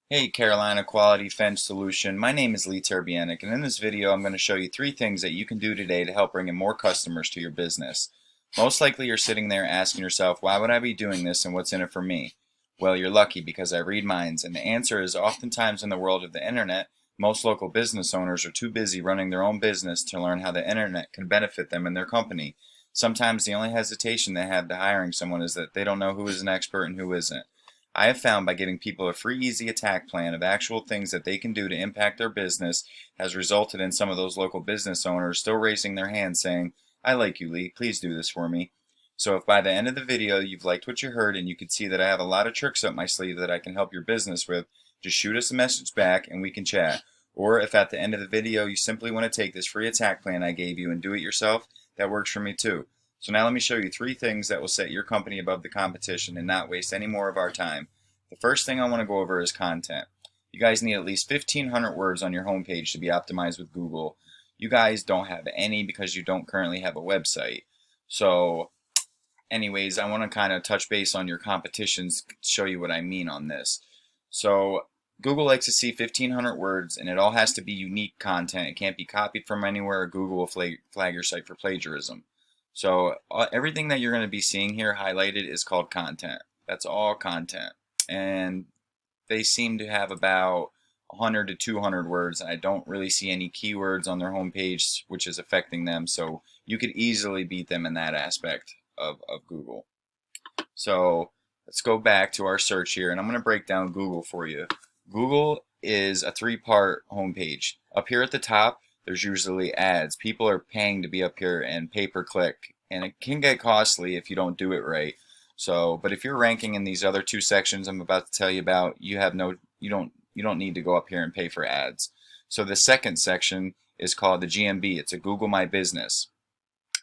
Hey Carolina Quality Fence Solution, my name is Lee Terbianic, and in this video I'm going to show you 3 things that you can do today to help bring in more customers to your business. Most likely you're sitting there asking yourself, why would I be doing this and what's in it for me? Well, you're lucky because I read minds, and the answer is oftentimes in the world of the internet, most local business owners are too busy running their own business to learn how the internet can benefit them and their company. Sometimes the only hesitation they have to hiring someone is that they don't know who is an expert and who isn't. I have found by giving people a free, easy attack plan of actual things that they can do to impact their business has resulted in some of those local business owners still raising their hands saying, I like you, Lee, please do this for me. So if by the end of the video you've liked what you heard and you can see that I have a lot of tricks up my sleeve that I can help your business with, just shoot us a message back and we can chat. Or if at the end of the video you simply want to take this free attack plan I gave you and do it yourself, that works for me too. So now let me show you 3 things that will set your company above the competition and not waste any more of our time. The first thing I want to go over is content. You guys need at least 1,500 words on your homepage to be optimized with Google. You guys don't have any because you don't currently have a website. So anyways, I want to kind of touch base on your competitions, show you what I mean on this. So Google likes to see 1,500 words, and it all has to be unique content. It can't be copied from anywhere, or Google will flag your site for plagiarism. So everything that you're going to be seeing here highlighted is called content. That's all content. And they seem to have about 100 to 200 words, and I don't really see any keywords on their homepage which is affecting them, so you could easily beat them in that aspect of Google. So let's go back to our search here, and I'm going to break down Google for you. Google is a 3-part homepage. Up here at the top, there's usually ads. People are paying to be up here and pay-per-click, and it can get costly if you don't do it right. So, but if you're ranking in these other 2 sections I'm about to tell you about, you don't need to go up here and pay for ads. So the second section is called the GMB. It's a Google My Business.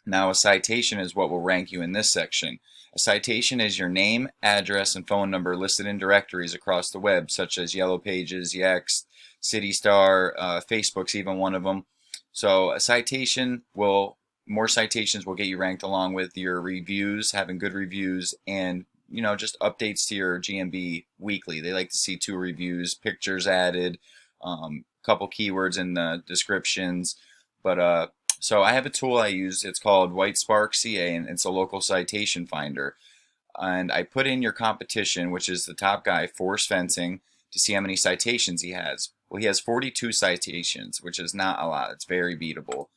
Now a citation is what will rank you in this section. A citation is your name, address, and phone number listed in directories across the web, such as Yellow Pages, Yext, CityStar, Facebook's even one of them. So a citation will more citations will get you ranked along with your reviews, having good reviews, and just updates to your GMB weekly. They like to see 2 reviews, pictures added, couple keywords in the descriptions. But so I have a tool I use. It's called WhiteSpark CA, and it's a local citation finder. And I put in your competition, which is the top guy, Force Fencing, to see how many citations he has. Well, he has 42 citations, which is not a lot. It's very beatable.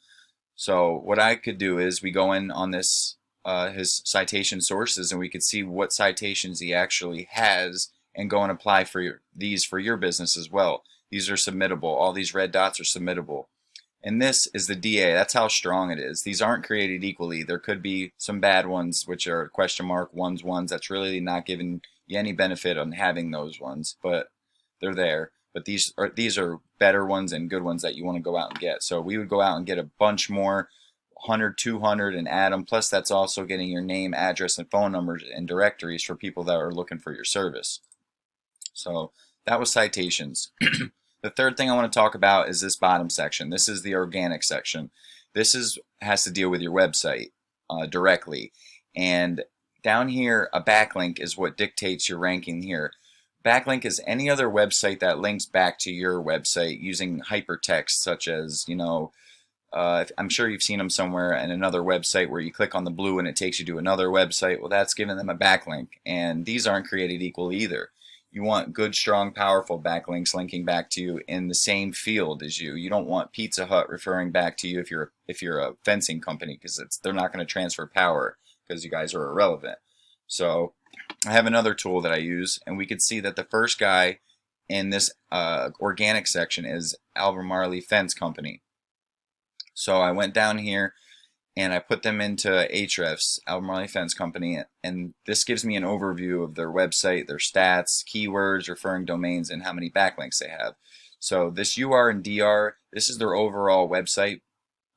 So what I could do is we go in on this his citation sources, and we could see what citations he actually has and go and apply for these for your business as well. These are submittable. All these red dots are submittable. And this is the DA. That's how strong it is. These aren't created equally. There could be some bad ones, which are question mark ones. That's really not giving you any benefit on having those ones, but they're there. But these are better ones and good ones that you want to go out and get. So we would go out and get a bunch more, 100, 200, and add them. Plus that's also getting your name, address, and phone numbers and directories for people that are looking for your service. So that was citations. The third thing I want to talk about is this bottom section. This is the organic section. Has to deal with your website directly. And down here, a backlink is what dictates your ranking here. Backlink is any other website that links back to your website using hypertext, such as, I'm sure you've seen them somewhere in another website where you click on the blue and it takes you to another website. Well, that's giving them a backlink, and these aren't created equal either. You want good, strong, powerful backlinks linking back to you in the same field as you. You don't want Pizza Hut referring back to you if you're a fencing company, because they're not going to transfer power because you guys are irrelevant. So I have another tool that I use, and we can see that the first guy in this organic section is Albemarle Fence Company. So I went down here and I put them into Ahrefs, Albemarle Fence Company, and this gives me an overview of their website, their stats, keywords, referring domains, and how many backlinks they have. So this UR and DR, this is their overall website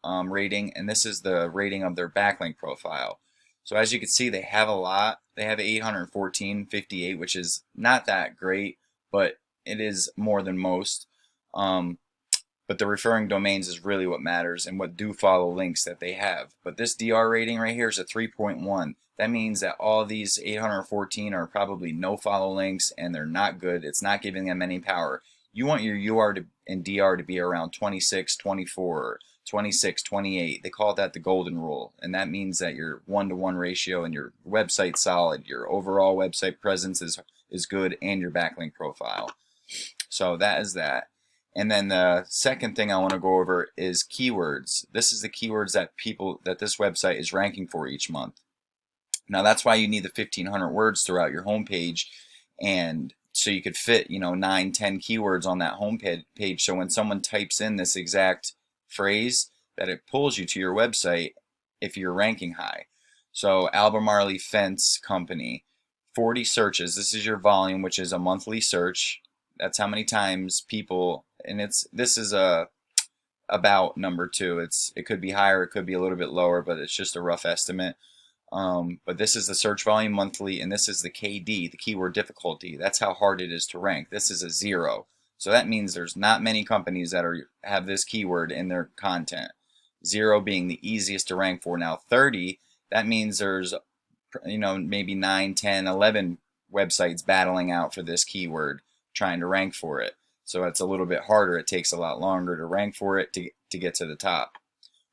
rating, and this is the rating of their backlink profile. So as you can see, they have a lot. They have 814.58, which is not that great, but it is more than most. But but the referring domains is really what matters and what do follow links that they have. But this DR rating right here is a 3.1. That means that all these 814 are probably no follow links and they're not good. It's not giving them any power. You want your UR and DR to be around 26, 24, 26, 28. They call that the golden rule, and that means that your 1-to-1 ratio and your website's solid, your overall website presence is good, and your backlink profile. So that is that. And then the second thing I want to go over is keywords. This is the keywords that this website is ranking for each month. Now that's why you need the 1,500 words throughout your homepage, and so you could fit 9, 10 keywords on that home page. So when someone types in this exact phrase, that it pulls you to your website if you're ranking high. So Albemarle Fence Company, 40 searches. This is your volume, which is a monthly search. That's how many times people, and this is a about number too. It could be higher, it could be a little bit lower, but it's just a rough estimate. But this is the search volume monthly, and this is the KD, the keyword difficulty. That's how hard it is to rank. This is a 0. So that means there's not many companies that have this keyword in their content. 0 being the easiest to rank for. Now 30, that means there's maybe 9, 10, 11 websites battling out for this keyword, trying to rank for it. So it's a little bit harder. It takes a lot longer to rank for it to get to the top.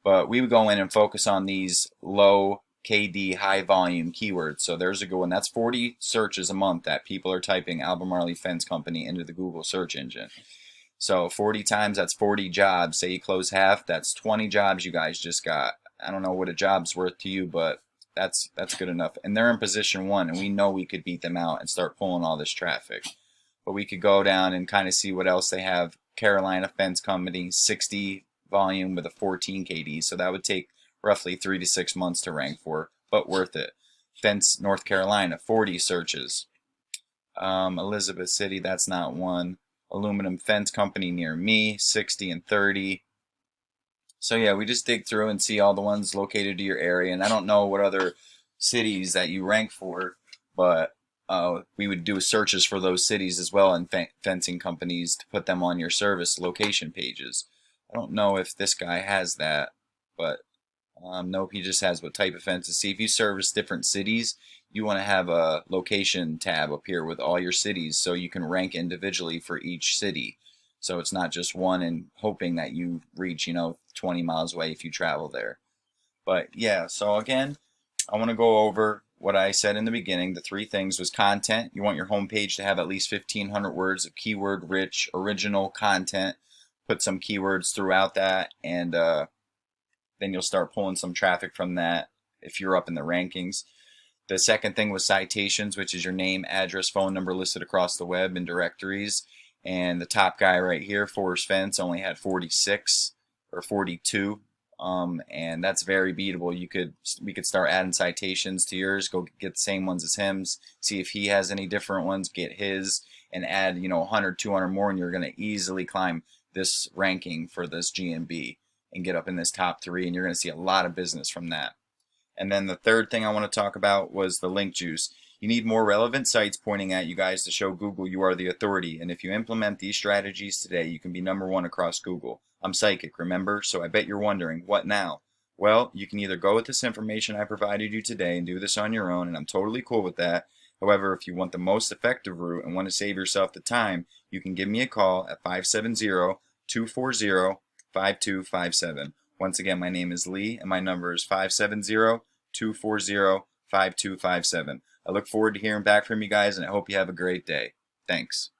But we would go in and focus on these low KD high volume keywords. So there's a good one. That's 40 searches a month that people are typing Albemarle Fence Company into the Google search engine. So 40 times, that's 40 jobs. Say you close half, that's 20 jobs you guys just got. I don't know what a job's worth to you, but that's good enough. And they're in position 1, and we know we could beat them out and start pulling all this traffic. But we could go down and kind of see what else they have. Carolina Fence Company, 60 volume with a 14 KD. So that would take roughly 3 to 6 months to rank for, but worth it. Fence, North Carolina, 40 searches. Elizabeth City, that's not one. Aluminum Fence Company near me, 60 and 30. So yeah, we just dig through and see all the ones located to your area. And I don't know what other cities that you rank for, but we would do searches for those cities as well in fencing companies to put them on your service location pages. I don't know if this guy has that, but nope, he just has what type of fences. See, if you service different cities, you want to have a location tab up here with all your cities so you can rank individually for each city. So it's not just one and hoping that you reach 20 miles away if you travel there. But yeah, so again, I want to go over what I said in the beginning. The 3 things was content. You want your homepage to have at least 1,500 words of keyword rich original content. Put some keywords throughout that, and then you'll start pulling some traffic from that if you're up in the rankings. The second thing was citations, which is your name, address, phone number listed across the web in directories. And the top guy right here, Forest Fence, only had 46 or 42, and that's very beatable. We could start adding citations to yours. Go get the same ones as him. See if he has any different ones. Get his and add 100, 200 more, and you're going to easily climb this ranking for this GMB and get up in this top 3, and you're going to see a lot of business from that. And then the third thing I want to talk about was the link juice. You need more relevant sites pointing at you guys to show Google you are the authority, and if you implement these strategies today, you can be #1 across Google. I'm psychic, remember? So I bet you're wondering, what now? Well, you can either go with this information I provided you today and do this on your own, and I'm totally cool with that. However, if you want the most effective route and want to save yourself the time, you can give me a call at 570-240-5257. Once again, my name is Lee, and my number is 570-240-5257. I look forward to hearing back from you guys, and I hope you have a great day. Thanks.